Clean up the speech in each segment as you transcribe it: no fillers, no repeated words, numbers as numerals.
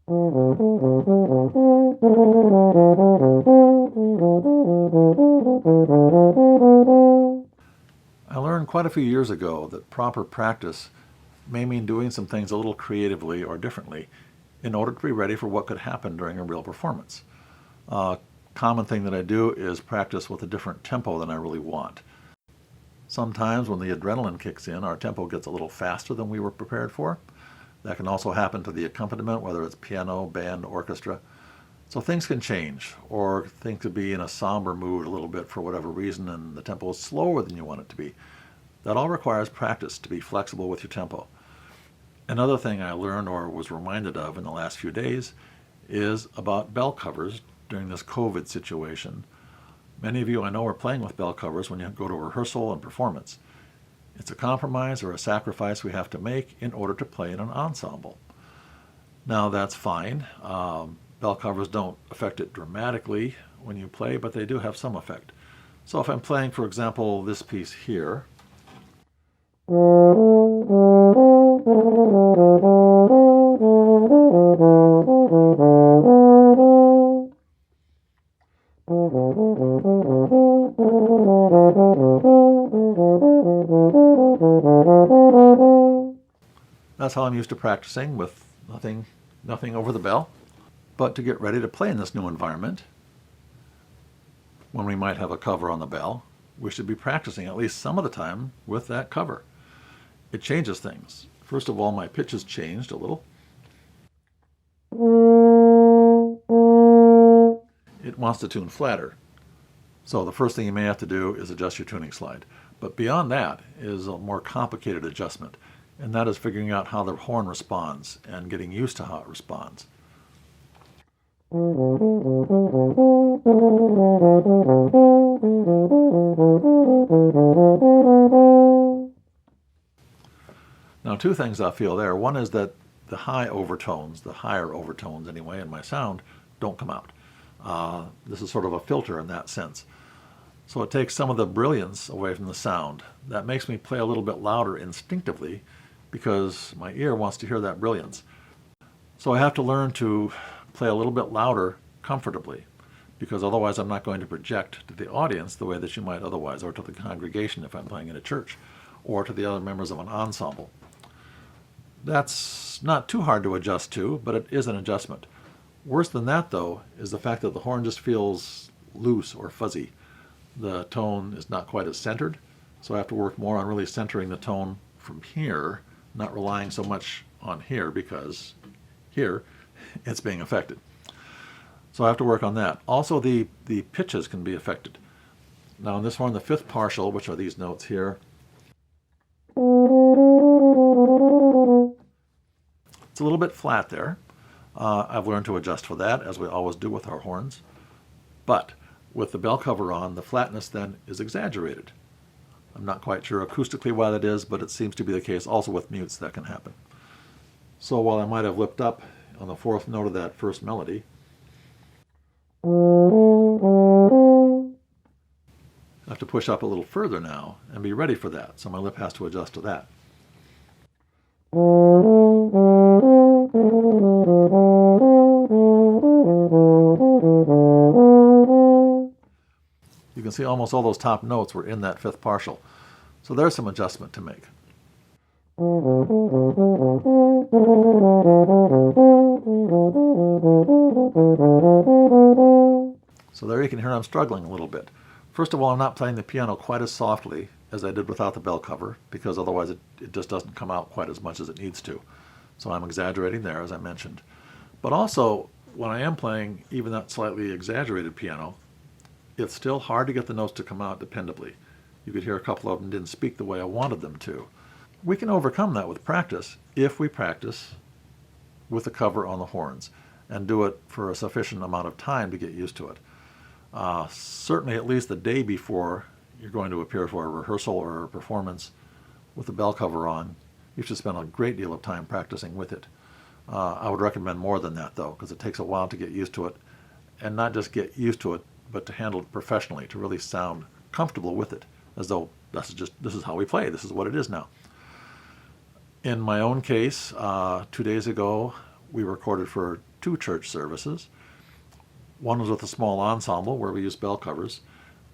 I learned quite a few years ago that proper practice may mean doing some things a little creatively or differently in order to be ready for what could happen during a real performance. A common thing that I do is practice with a different tempo than I really want. Sometimes when the adrenaline kicks in, our tempo gets a little faster than we were prepared for. That can also happen to the accompaniment, whether it's piano, band, orchestra. So things can change, or things could be in a somber mood a little bit for whatever reason, and the tempo is slower than you want it to be. That all requires practice to be flexible with your tempo. Another thing I learned or was reminded of in the last few days is about bell covers during this COVID situation. Many of you I know are playing with bell covers when you go to rehearsal and performance. It's a compromise or a sacrifice we have to make in order to play in an ensemble. Now that's fine. Bell covers don't affect it dramatically when you play, but they do have some effect. So if I'm playing, for example, this piece here, that's how I'm used to practicing with nothing over the bell. But to get ready to play in this new environment, when we might have a cover on the bell, we should be practicing at least some of the time with that cover. It changes things. First of all, my pitch has changed a little. It wants to tune flatter. So the first thing you may have to do is adjust your tuning slide. But beyond that is a more complicated adjustment, and that is figuring out how the horn responds and getting used to how it responds. Now, two things I feel there. One is that the higher overtones anyway, in my sound, don't come out. This is sort of a filter in that sense. So it takes some of the brilliance away from the sound. That makes me play a little bit louder instinctively because my ear wants to hear that brilliance. So I have to learn to play a little bit louder comfortably, because otherwise I'm not going to project to the audience the way that you might otherwise, or to the congregation if I'm playing in a church, or to the other members of an ensemble. That's not too hard to adjust to, but it is an adjustment. Worse than that, though, is the fact that the horn just feels loose or fuzzy. The tone is not quite as centered, so I have to work more on really centering the tone from here, not relying so much on here, because here it's being affected. So I have to work on that. Also, the pitches can be affected. Now in this horn, the fifth partial, which are these notes here, it's a little bit flat there. I've learned to adjust for that, as we always do with our horns. But with the bell cover on, the flatness then is exaggerated. I'm not quite sure acoustically why that is, but it seems to be the case also with mutes that can happen. So while I might have lipped up on the fourth note of that first melody, I have to push up a little further now and be ready for that, so my lip has to adjust to that. You can see almost all those top notes were in that fifth partial, so there's some adjustment to make. So there you can hear I'm struggling a little bit. First of all, I'm not playing the piano quite as softly as I did without the bell cover, because otherwise it just doesn't come out quite as much as it needs to. So I'm exaggerating there, as I mentioned. But also, when I am playing even that slightly exaggerated piano, it's still hard to get the notes to come out dependably. You could hear a couple of them didn't speak the way I wanted them to. We can overcome that with practice if we practice with the cover on the horns and do it for a sufficient amount of time to get used to it. Certainly at least the day before you're going to appear for a rehearsal or a performance with the bell cover on, you should spend a great deal of time practicing with it. I would recommend more than that, though, because it takes a while to get used to it, and not just get used to it, but to handle it professionally, to really sound comfortable with it, as though this is how we play, this is what it is now. In my own case, 2 days ago, we recorded for 2 church services. One was with a small ensemble where we used bell covers.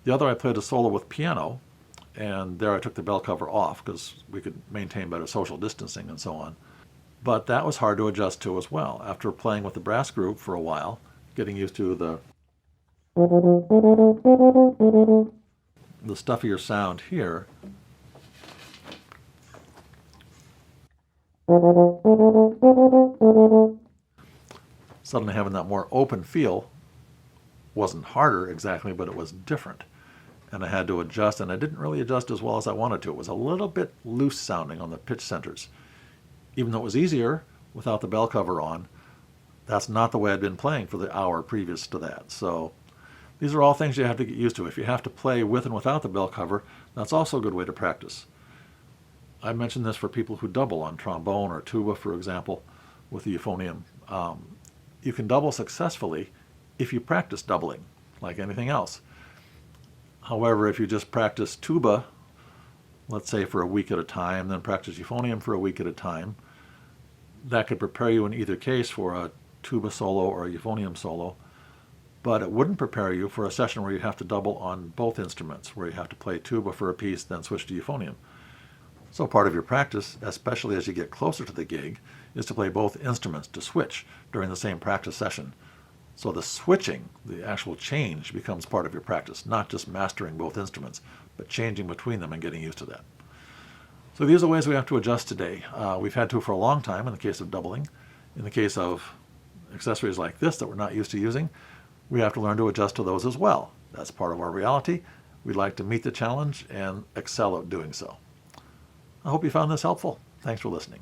The other I played a solo with piano, and there I took the bell cover off because we could maintain better social distancing and so on. But that was hard to adjust to as well. After playing with the brass group for a while, getting used to the stuffier sound here, suddenly having that more open feel wasn't harder exactly, but it was different. And I had to adjust, and I didn't really adjust as well as I wanted to. It was a little bit loose sounding on the pitch centers. Even though it was easier without the bell cover on, that's not the way I'd been playing for the hour previous to that. So these are all things you have to get used to. If you have to play with and without the bell cover, that's also a good way to practice. I mentioned this for people who double on trombone or tuba, for example, with the euphonium. You can double successfully if you practice doubling, like anything else. However, if you just practice tuba, let's say for a week at a time, then practice euphonium for a week at a time, that could prepare you in either case for a tuba solo or a euphonium solo, but it wouldn't prepare you for a session where you have to double on both instruments, where you have to play tuba for a piece, then switch to euphonium. So part of your practice, especially as you get closer to the gig, is to play both instruments, to switch during the same practice session. So the switching, the actual change, becomes part of your practice, not just mastering both instruments, but changing between them and getting used to that. So these are ways we have to adjust today. We've had to for a long time in the case of doubling. In the case of accessories like this that we're not used to using, we have to learn to adjust to those as well. That's part of our reality. We'd like to meet the challenge and excel at doing so. I hope you found this helpful. Thanks for listening.